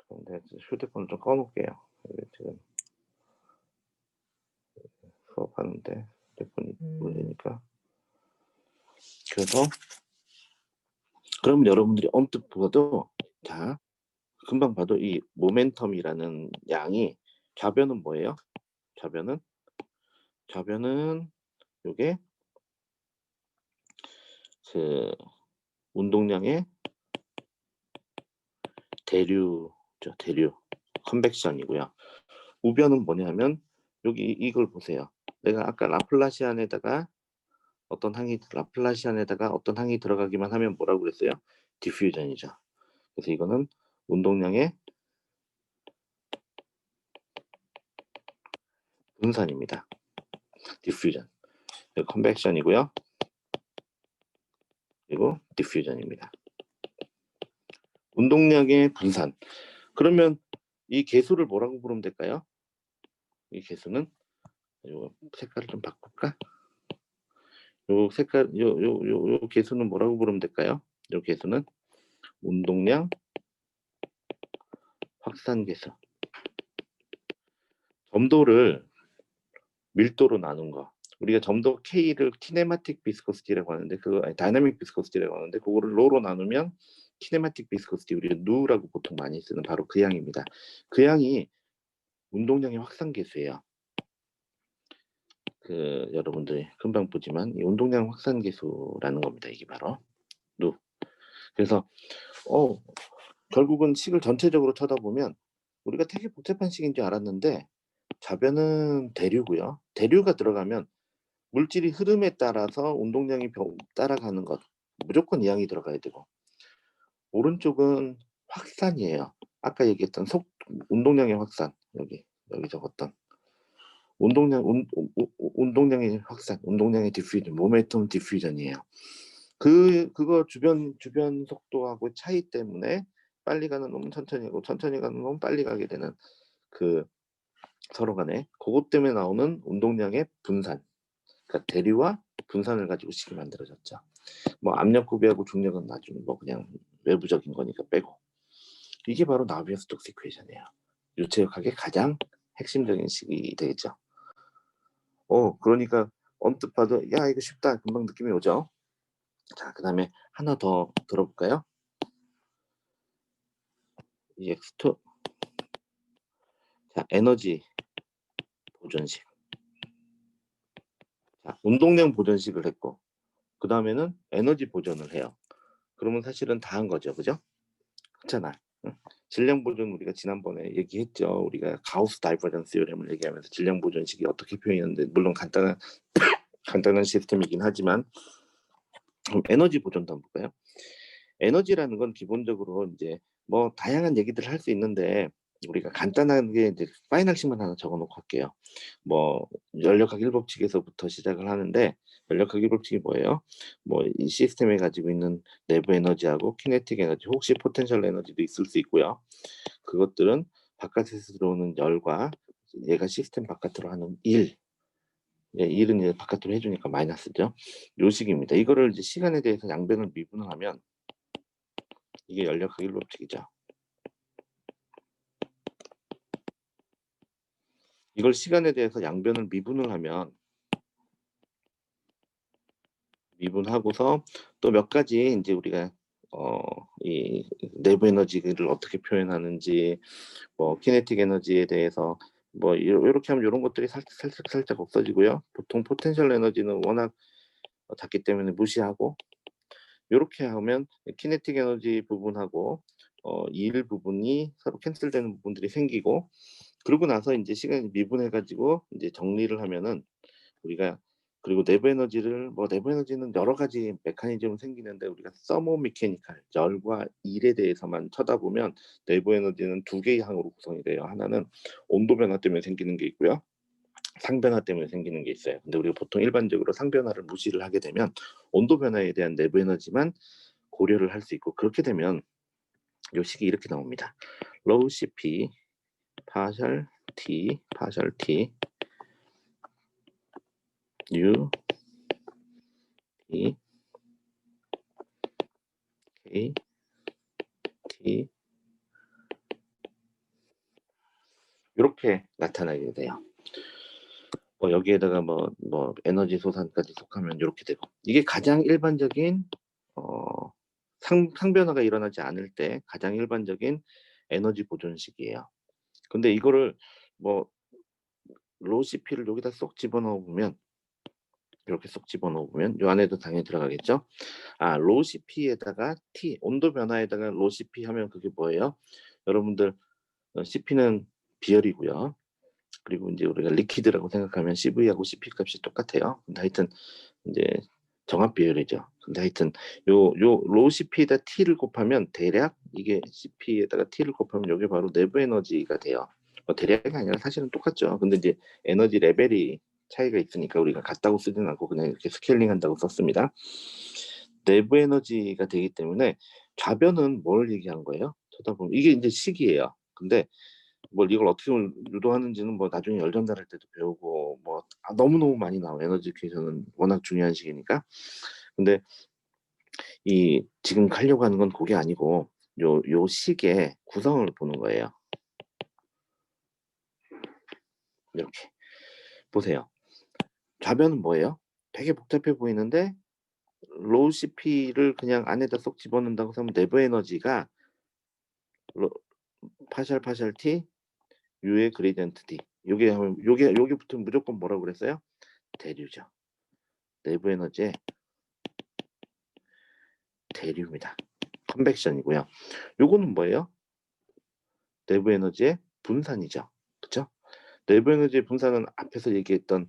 근데 휴대폰을 좀 꺼놓을게요. 지금 수업하는데 휴대폰이 울리니까. 그래서 그럼 여러분들이 언뜻 보도, 자, 금방 봐도 이 모멘텀이라는 양이, 좌변은 뭐예요? 좌변은 요게 그 운동량의 대류죠. 대류 컨벡션이고요. 우변은 뭐냐면 여기 이걸 보세요. 내가 아까 라플라시안에다가 어떤 항이 들어가기만 하면 뭐라고 그랬어요? 디퓨전이죠. 그래서 이거는 운동량의 분산입니다. 디퓨전. 컨벡션이고요. 그리고 디퓨전입니다. 운동량의 분산. 그러면 이 개수를 뭐라고 부르면 될까요? 이 개수는, 요 색깔을 좀 바꿀까? 요 개수는 뭐라고 부르면 될까요? 요 개수는 운동량 확산 개수. 점도를 밀도로 나눈 거. 우리가 점도 K를 키네마틱 비스코시티라고 하는데, 다이나믹 비스코시티라고 하는데, 그거를 로로 나누면 키네마틱 비스코시티, 우리가 누라고 보통 많이 쓰는 바로 그 양입니다. 그 양이 운동량의 확산 계수예요. 여러분들이 금방 보지만 이 운동량 확산 계수라는 겁니다. 이게 바로 누. 그래서 결국은 식을 전체적으로 쳐다보면 우리가 되게 복잡한 식인 줄 알았는데, 좌변은 대류고요. 대류가 들어가면 물질이 흐름에 따라서 운동량이 따라가는 것, 무조건 이 양이 들어가야 되고, 오른쪽은 확산이에요. 아까 얘기했던 운동량의 확산, 여기 적었던 운동량의 확산, 운동량의 디퓨전, 모멘텀 디퓨전이에요. 그거 주변 속도하고 차이 때문에 빨리 가는 놈은 천천히 가고, 천천히 가는 놈은 빨리 가게 되는, 서로 간에 그것 때문에 나오는 운동량의 분산, 그러니까 대류와 분산을 가지고 식이 만들어졌죠. 뭐 압력 구배하고 중력은 나중에 뭐 그냥 외부적인 거니까 빼고, 이게 바로 나비어-스톡스 이퀘이션이에요. 유체역학의 가장 핵심적인 식이 되겠죠. 그러니까 언뜻 봐도 야 이거 쉽다, 금방 느낌이 오죠. 자, 그 다음에 하나 더 들어볼까요? EX2. 자, 에너지 보존식. 자, 운동량 보존식을 했고, 그 다음에는 에너지 보존을 해요. 그러면 사실은 다 한 거죠. 그죠? 그렇잖아. 응. 질량 보존 우리가 지난번에 얘기했죠. 우리가 가우스 다이버전스 theorem을 얘기하면서 질량 보존식이 어떻게 표현했는데, 물론 간단한 시스템이긴 하지만 그럼 에너지 보존도 한번 볼까요? 에너지라는 건 기본적으로 이제 뭐 다양한 얘기들을 할 수 있는데, 우리가 간단하게 이제 파이널식만 하나 적어놓고 할게요. 뭐 연력학 일법칙에서부터 시작을 하는데, 연력학 일법칙이 뭐예요? 뭐 이 시스템에 가지고 있는 내부 에너지하고 키네틱 에너지, 혹시 포텐셜 에너지도 있을 수 있고요. 그것들은 바깥에서 들어오는 열과 얘가 시스템 바깥으로 하는 일, 예, 일은 이제 바깥으로 해주니까 마이너스죠. 요 식입니다. 이거를 이제 시간에 대해서 양변을 미분을 하면 이게 연력학 일법칙이죠. 이걸 시간에 대해서 양변을 미분을 하면, 미분하고서 또 몇 가지 이제 우리가 이 내부 에너지를 어떻게 표현하는지, 뭐 키네틱 에너지에 대해서 뭐 이렇게 하면 이런 것들이 살짝 없어지고요. 보통 포텐셜 에너지는 워낙 작기 때문에 무시하고, 이렇게 하면 키네틱 에너지 부분하고 일 부분이 서로 캔슬되는 부분들이 생기고, 그러고 나서 이제 시간이 미분해가지고 이제 정리를 하면은 우리가, 그리고 내부 에너지를, 뭐 내부 에너지는 여러 가지 메커니즘이 생기는데, 우리가 서모 메케니컬 열과 일에 대해서만 쳐다보면 내부 에너지는 두 개의 항으로 구성이 돼요. 하나는 온도 변화 때문에 생기는 게 있고요, 상변화 때문에 생기는 게 있어요. 근데 우리가 보통 일반적으로 상변화를 무시를 하게 되면 온도 변화에 대한 내부 에너지만 고려를 할 수 있고, 그렇게 되면 요 식이 이렇게 나옵니다. 로우 CP 파셜 T U E K T 이렇게 나타나게 돼요. 뭐 여기에다가 뭐 에너지 소산까지 속하면 이렇게 되고, 이게 가장 일반적인 어, 상변화가 일어나지 않을 때 가장 일반적인 에너지 보존식이에요. 근데 이거를 뭐 로시피를 여기다 쏙 집어넣어 보면, 이렇게 쏙 집어넣어 보면 요 안에도 당연히 들어가겠죠. 아, 로시피에다가 T 온도 변화에다가 로시피 하면 그게 뭐예요? 여러분들, CP는 비열이고요. 그리고 이제 우리가 리퀴드라고 생각하면 CV하고 CP 값이 똑같아요. 근데 하여튼 이제 정합 비율이죠. 근데 하여튼 요 로 CP에다 T를 곱하면 대략, 이게 CP에다가 T를 곱하면 이게 바로 내부 에너지가 돼요. 뭐 대략이 아니라 사실은 똑같죠. 근데 이제 에너지 레벨이 차이가 있으니까 우리가 같다고 쓰지는 않고 그냥 이렇게 스케일링 한다고 썼습니다. 내부 에너지가 되기 때문에 좌변은 뭘 얘기한 거예요? 쳐다보면 이게 이제 식이에요. 근데 뭐 이걸 어떻게 유도하는지는 뭐 나중에 열 전달할 때도 배우고, 뭐 너무너무 많이 나와요. 에너지 퀴즈는 워낙 중요한 식이니까. 근데 이 지금 하려고 하는 건 그게 아니고, 요 식의 구성을 보는 거예요. 이렇게 보세요. 좌변은 뭐예요? 되게 복잡해 보이는데 로우 CP를 그냥 안에다 쏙 집어넣는다고 하면 내부 에너지가 로, 파셜 T U의 그레디언트 D, 요게 붙으면 무조건 뭐라고 그랬어요? 대류죠. 내부 에너지의 대류입니다. 컨벡션이고요. 요거는 뭐예요? 내부 에너지의 분산이죠. 그렇죠? 내부 에너지의 분산은 앞에서 얘기했던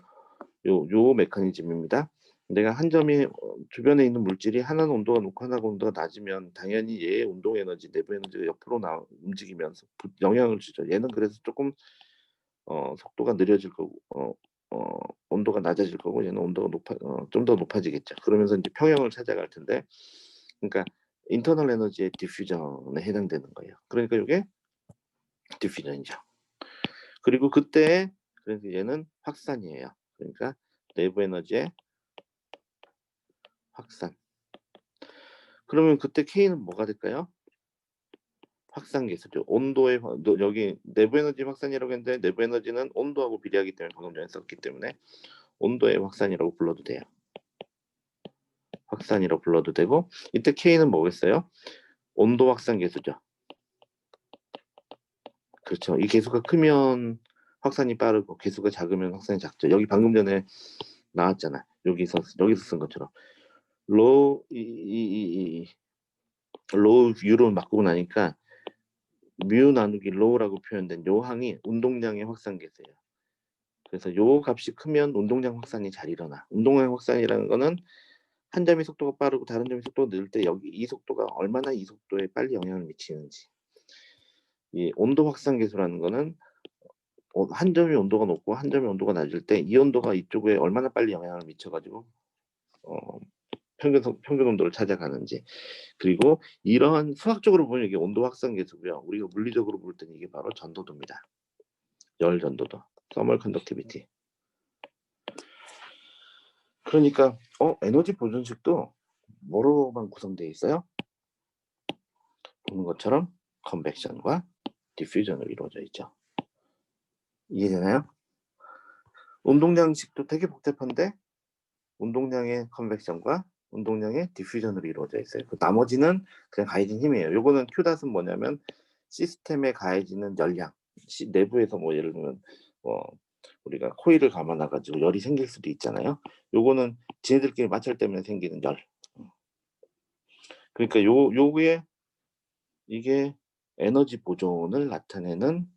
요 메커니즘입니다. 내가 한 점이 주변에 있는 물질이 하나는 온도가 높고 하나가 온도가 낮으면 당연히 얘의 운동 에너지, 내부 에너지가 옆으로 움직이면서 영향을 주죠. 얘는 그래서 조금 속도가 느려질 거고, 온도가 낮아질 거고, 얘는 온도가 좀 더 높아지겠죠. 그러면서 이제 평형을 찾아갈 텐데, 그러니까 인터널 에너지의 디퓨전에 해당되는 거예요. 그러니까 이게 디퓨전이죠. 그리고 그때, 그래서 얘는 확산이에요. 그러니까 내부 에너지의 확산. 그러면 그때 K는 뭐가 될까요? 확산 계수죠. 여기 내부 에너지 확산이라고 했는데, 내부 에너지는 온도하고 비례하기 때문에 방금 전에 썼기 때문에 온도의 확산이라고 불러도 돼요. 확산이라고 불러도 되고, 이때 K는 뭐겠어요? 온도 확산 계수죠. 그렇죠. 이 계수가 크면 확산이 빠르고 계수가 작으면 확산이 작죠. 여기 방금 전에 나왔잖아. 여기서 쓴 것처럼. 로, 로우 U로 바꾸고 나니까 뮤 나누기 로우라고 표현된 요 항이 운동량의 확산계수예요. 그래서 요 값이 크면 운동량 확산이 잘 일어나. 운동량 확산이라는 거는 한 점의 속도가 빠르고 다른 점의 속도가 느릴 때 여기 이 속도가 얼마나 이 속도에 빨리 영향을 미치는지. 이 온도 확산 계수라는 거는 한 점의 온도가 높고 한 점의 온도가 낮을 때 이 온도가 이쪽에 얼마나 빨리 영향을 미쳐가지고 평균 온도를 찾아가는지. 그리고 이러한 수학적으로 보면 이게 온도 확산 계수고요. 우리가 물리적으로 볼 때는 이게 바로 전도도입니다. 열 전도도, thermal conductivity. 그러니까 에너지 보존식도 뭐로만 구성되어 있어요? 보는 것처럼 컨벡션과 디퓨전으로 이루어져 있죠. 이해되나요? 운동량식도 되게 복잡한데 운동량의 컨벡션과 운동량의 디퓨전으로 이루어져 있어요. 그 나머지는 그냥 가해진 힘이에요. 요거는 Q닷은 뭐냐면 시스템에 가해지는 열량, 내부에서 뭐 예를 들면 우리가 코일을 감아놔 가지고 열이 생길 수도 있잖아요. 요거는 지네들끼리 마찰 때문에 생기는 열. 그러니까 요게 이게 에너지 보존을 나타내는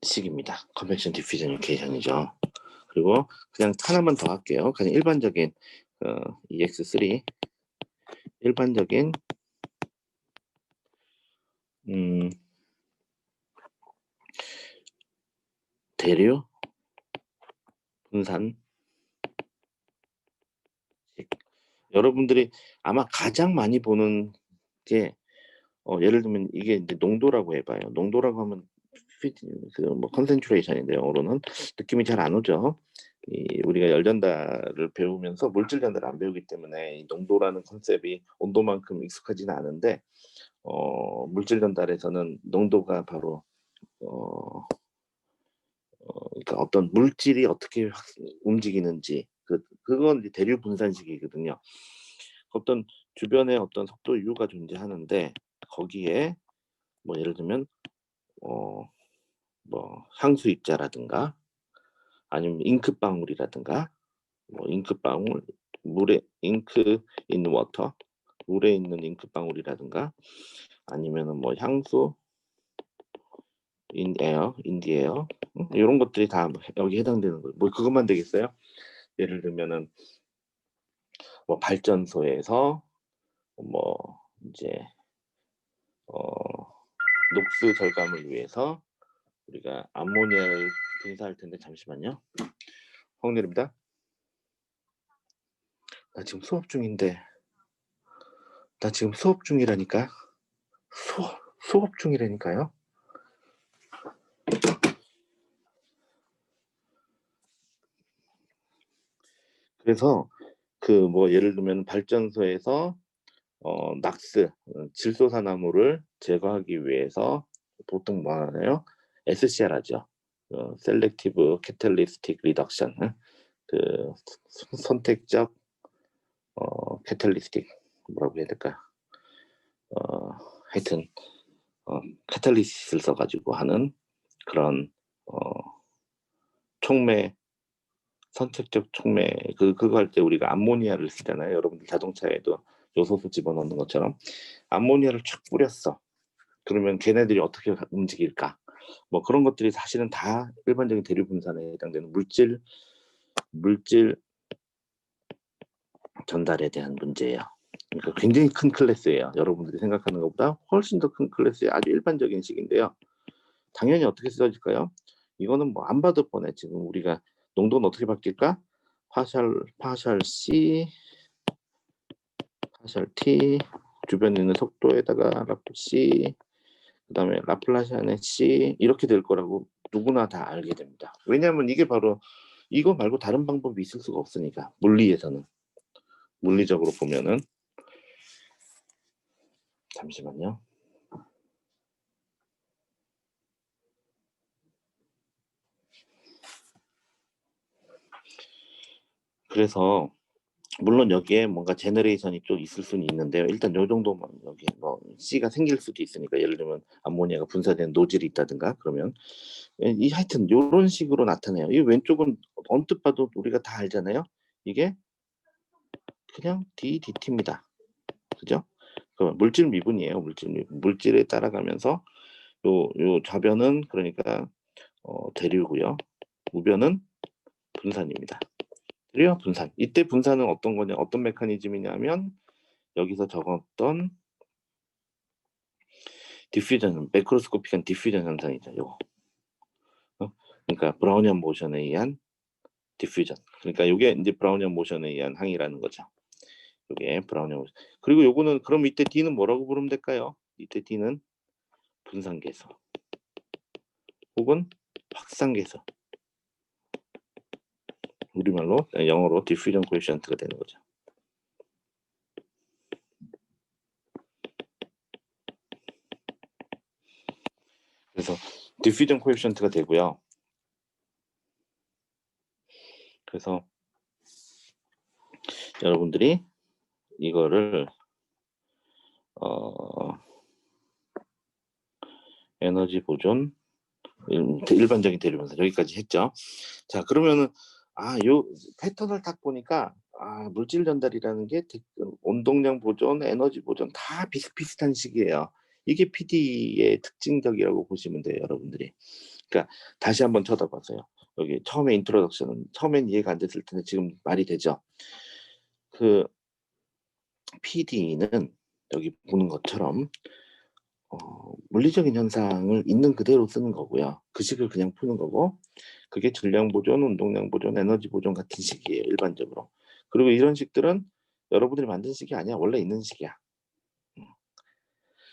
식입니다. 컨벡션 디퓨전 이케이션이죠. 그리고 그냥 하나만 더 할게요. 그냥 일반적인 EX3 일반적인 대류 분산. 여러분들이 아마 가장 많이 보는 게 예를 들면 이게 이제 농도라고 해봐요. 농도라고 하면 뭐 컨센트레이션인데 영어로는 느낌이 잘 안 오죠. 우리가 열전달을 배우면서 물질 전달을 안 배우기 때문에 이 농도라는 컨셉이 온도만큼 익숙하지는 않은데 물질 전달에서는 농도가 바로 그러니까 어떤 물질이 어떻게 움직이는지 그건 이제 대류 분산식이거든요. 어떤 주변에 어떤 속도 U가 존재하는데 거기에 뭐 예를 들면 뭐 향수 입자라든가 아니면 잉크방울이라든가 뭐 잉크방울 물에 잉크 인 워터 물에 있는 잉크방울이라든가 아니면은 뭐 향수 인 에어 인디 에어 이런 것들이 다 여기 해당되는 거예요. 뭐 그것만 되겠어요? 예를 들면은 뭐 발전소에서 뭐 이제 녹수 절감을 위해서 우리가 암모니아를 분사할 텐데 잠시만요. 황렬입니다. 나 지금 수업 중인데 나 지금 수업 중이라니까. 수업 중이라니까요. 그래서 그 뭐 예를 들면 발전소에서 낙스 질소산화물을 제거하기 위해서 보통 뭐 하나요? SCR 하죠. Selective Catalytic Reduction. 그 선택적 캐탈리스틱 뭐라고 해야 될까? 하여튼 카탈리시스를 써가지고 하는 그런 촉매 선택적 촉매 그거 할 때 우리가 암모니아를 쓰잖아요. 여러분들 자동차에도 요소수 집어넣는 것처럼 암모니아를 쫙 뿌렸어. 그러면 걔네들이 어떻게 움직일까? 뭐 그런 것들이 사실은 다 일반적인 대류 분산에 해당되는 물질 전달에 대한 문제예요. 그러니까 굉장히 큰 클래스예요. 여러분들이 생각하는 것보다 훨씬 더 큰 클래스의 아주 일반적인 식인데요. 당연히 어떻게 쓰여질까요? 이거는 뭐 안 봐도 뻔해. 지금 우리가 농도는 어떻게 바뀔까? 파셜 C, 파셜 T, 주변에 있는 속도에다가 C, 그 다음에 라플라시안의 C 이렇게 될 거라고 누구나 다 알게 됩니다. 왜냐하면 이게 바로 이거 말고 다른 방법이 있을 수가 없으니까 물리에서는 물리적으로 보면은 잠시만요. 그래서 물론 여기에 뭔가 제너레이션이 좀 있을 수는 있는데요. 일단 요 정도만 여기 뭐 C가 생길 수도 있으니까 예를 들면 암모니아가 분사된 노즐이 있다든가 그러면 이 하여튼 요런 식으로 나타내요. 이 왼쪽은 언뜻 봐도 우리가 다 알잖아요. 이게 그냥 DDT입니다. 그죠? 그 물질 미분이에요. 물질에 따라가면서 요 좌변은 그러니까 대류고요. 우변은 분산입니다. 대류와 분산. 이때 분산은 어떤 거냐? 어떤 메커니즘이냐면 여기서 적었던 디퓨전, 매크로스코픽한 디퓨전 현상이죠. 요거. 그러니까 브라우니안 모션에 의한 디퓨전. 그러니까 이게 이제 브라우니안 모션에 의한 항이라는 거죠. 이게 브라우니안 모션. 그리고 요거는 그럼 이때 D는 뭐라고 부르면 될까요? 이때 D는 분산계수 혹은 확산계수. 우리말로 영어로 디퓨전 코에피션트가 되는 거죠. 그래서 디퓨전 코에피션트가 되고요. 그래서 여러분들이 이거를 에너지 보존 일반적인 대류분산 여기까지 했죠. 자, 그러면은 요 패턴을 딱 보니까 물질 전달이라는 게 온동량 보존, 에너지 보존 다 비슷비슷한 식이에요. 이게 PD의 특징적이라고 보시면 돼요, 여러분들이. 그러니까 다시 한번 쳐다보세요. 여기 처음에 인트로덕션은 처음엔 이해가 안 됐을 텐데 지금 말이 되죠. 그 PD는 여기 보는 것처럼 물리적인 현상을 있는 그대로 쓰는 거고요. 그 식을 그냥 푸는 거고, 그게 질량 보존, 운동량 보존, 에너지 보존 같은 식이에요, 일반적으로. 그리고 이런 식들은 여러분들이 만든 식이 아니야. 원래 있는 식이야.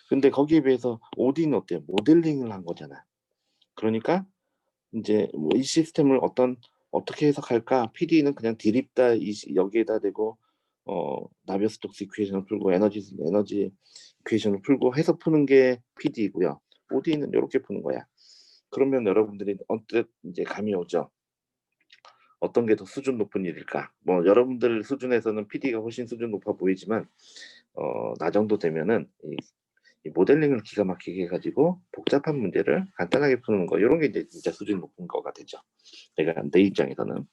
근데 거기에 비해서 OD는 어때요? 모델링을 한 거잖아. 그러니까 이제 이 시스템을 어떻게 해석할까? PD는 그냥 디립다 여기에다 대고 나비어-스톡스 이퀘이션을 풀고 에너지 이퀘이션을 풀고 해서 푸는 게 PD이고요. OD는 이렇게 푸는 거야. 그러면 여러분들이 언뜻 이제 감이 오죠. 어떤 게 더 수준 높은 일일까? 뭐 여러분들 수준에서는 PD가 훨씬 수준 높아 보이지만 나 정도 되면은 이 모델링을 기가 막히게 해가지고 복잡한 문제를 간단하게 푸는 거 이런 게 이제 진짜 수준 높은 거가 되죠. 내 입장에서는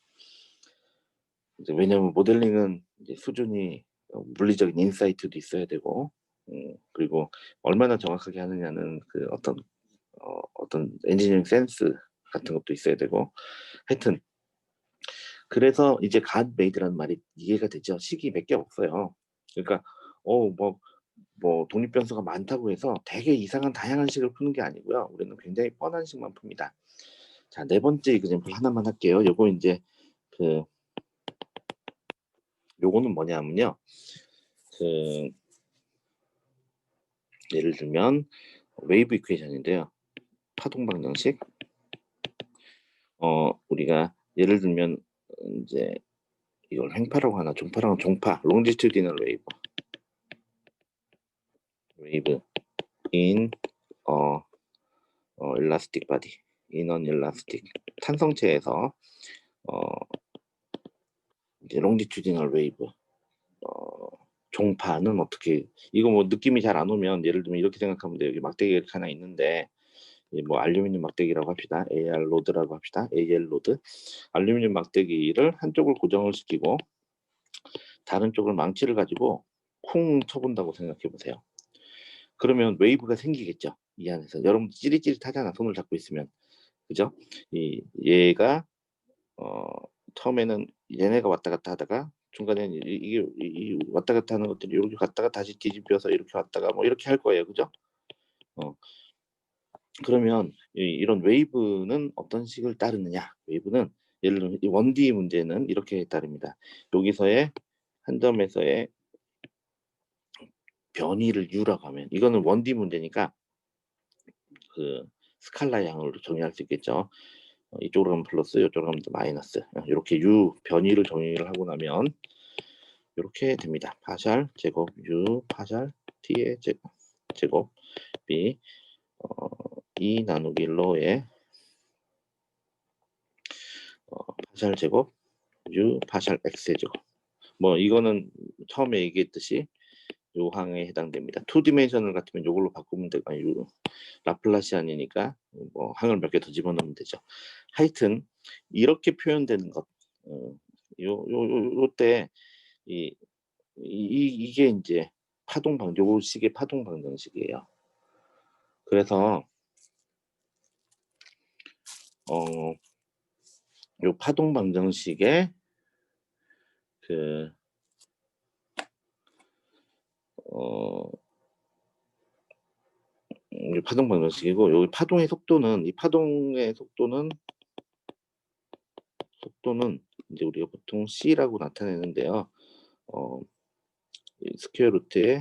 이제 왜냐하면 모델링은 이제 수준이 물리적인 인사이트도 있어야 되고 그리고 얼마나 정확하게 하느냐는 그 어떤 엔지니어링 센스 같은 것도 있어야 되고 하여튼 그래서 이제 갓 메이드라는 말이 이해가 되죠. 식이 몇 개 없어요. 그러니까 뭐 독립 변수가 많다고 해서 되게 이상한 다양한 식을 푸는 게 아니고요. 우리는 굉장히 뻔한 식만 풉니다. 자, 네 번째 이그젬플 하나만 할게요. 요거 이제 요거는 뭐냐면요. 예를 들면 웨이브 이퀘이션인데요. 파동 방정식. 우리가 예를 들면 이제 이걸 횡파라고 하나 종파라고 종파 롱지튜디널 웨이브 in 일라스틱 바디 인원 일라스틱 탄성체에서 이제 롱지튜디널 웨이브 종파는 어떻게 이거 뭐 느낌이 잘 안 오면 예를 들면 이렇게 생각하면 돼요. 여기 막대기가 이렇게 하나 있는데 뭐 알루미늄 막대기라고 합시다. AR 로드라고 합시다. AL 로드 알루미늄 막대기를 한쪽을 고정을 시키고 다른 쪽을 망치를 가지고 쿵 쳐본다고 생각해 보세요. 그러면 웨이브가 생기겠죠. 이 안에서 여러분 찌릿찌릿하잖아. 손을 잡고 있으면 그죠? 얘가 처음에는 얘네가 왔다 갔다 하다가 중간에 이게 왔다 갔다 하는 것들이 이렇게 갔다가 다시 뒤집혀서 이렇게 왔다가 뭐 이렇게 할 거예요. 그죠? 그러면 이런 웨이브는 어떤 식을 따르느냐? 웨이브는 예를 들면 이 1D 문제는 이렇게 따릅니다. 여기서의 한 점에서의 변이를 U라고 하면 이거는 1D 문제니까 그 스칼라 양으로 정의할 수 있겠죠. 이쪽으로 가면 플러스, 이쪽으로 가면 마이너스. 이렇게 U 변이를 정의를 하고 나면 이렇게 됩니다. 파샬 제곱 U 파샬 T의 제곱 B 2 나누기 로의 파샬 제곱 U 파샬 X의 제곱. 뭐 이거는 처음에 얘기했듯이 요 항에 해당됩니다. 2디멘셔널 같으면 요걸로 바꾸면 되고 라플라시안이니까 뭐 항을 몇 개 더 집어넣으면 되죠. 하여튼 이렇게 표현되는 것 요때 이 이게 이제 요 식의 파동 방정식이에요. 그래서 요 파동 방정식의 그 어 이 파동 방정식이고, 여기 파동의 속도는, 이 파동의 속도는 이제 우리가 보통 c라고 나타내는데요. 이 스퀘어 루트의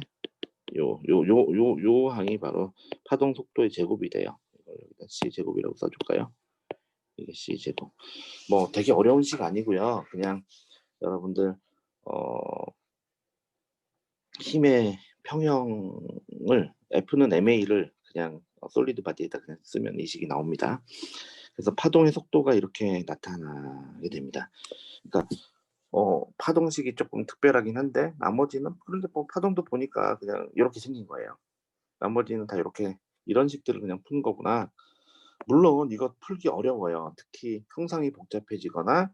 요 항이 바로 파동 속도의 제곱이 돼요. 이걸 여기다 c 제곱이라고 써 줄까요? 이게 c 제곱. 뭐 되게 어려운 식 아니고요. 그냥 여러분들 힘의 평형을, F는 ma를 그냥 솔리드 바디에다 그냥 쓰면 이 식이 나옵니다. 그래서 파동의 속도가 이렇게 나타나게 됩니다. 그러니까 파동식이 조금 특별하긴 한데, 나머지는, 그런데 뭐 파동도 보니까 그냥 이렇게 생긴 거예요. 나머지는 다 이렇게, 이런 식들을 그냥 푸는 거구나. 물론 이거 풀기 어려워요. 특히 형상이 복잡해지거나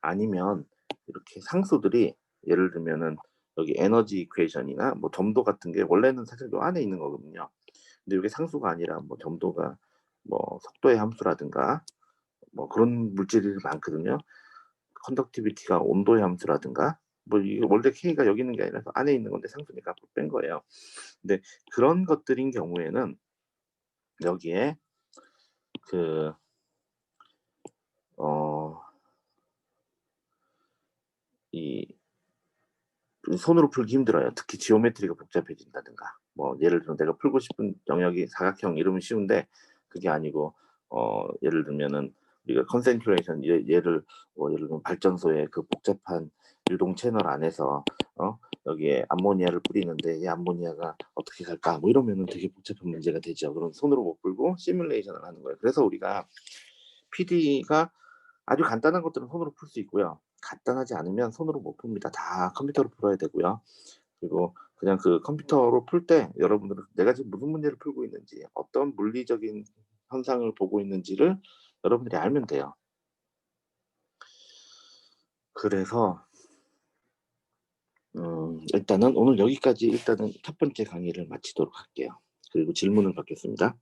아니면 이렇게 상수들이, 예를 들면은 여기 에너지 이퀘이션이나 뭐 점도 같은 게 원래는 사실 요 안에 있는 거거든요. 근데 이게 상수가 아니라 뭐 점도가 뭐 속도의 함수라든가 뭐 그런 물질이 많거든요. 컨덕티비티가 온도의 함수라든가, 뭐 이게 원래 K가 여기 있는 게 아니라 안에 있는 건데 상수니까 뺀 거예요. 근데 그런 것들인 경우에는 여기에 그 이 손으로 풀기 힘들어요. 특히 지오메트리가 복잡해진다든가, 뭐 예를 들어 내가 풀고 싶은 영역이 사각형 이러면 쉬운데, 그게 아니고 예를 들면은 우리가 컨센트레이션, 예를 들면 발전소의 그 복잡한 유동 채널 안에서 여기에 암모니아를 뿌리는데 이 암모니아가 어떻게 갈까, 뭐 이러면은 되게 복잡한 문제가 되죠. 그럼 손으로 못 풀고 시뮬레이션을 하는 거예요. 그래서 우리가 PD가 아주 간단한 것들은 손으로 풀 수 있고요. 간단하지 않으면 손으로 못 풉니다. 다 컴퓨터로 풀어야 되고요. 그리고 그냥 그 컴퓨터로 풀 때 여러분들은 내가 지금 무슨 문제를 풀고 있는지, 어떤 물리적인 현상을 보고 있는지를 여러분들이 알면 돼요. 그래서 일단은 오늘 여기까지, 일단은 첫 번째 강의를 마치도록 할게요. 그리고 질문을 받겠습니다.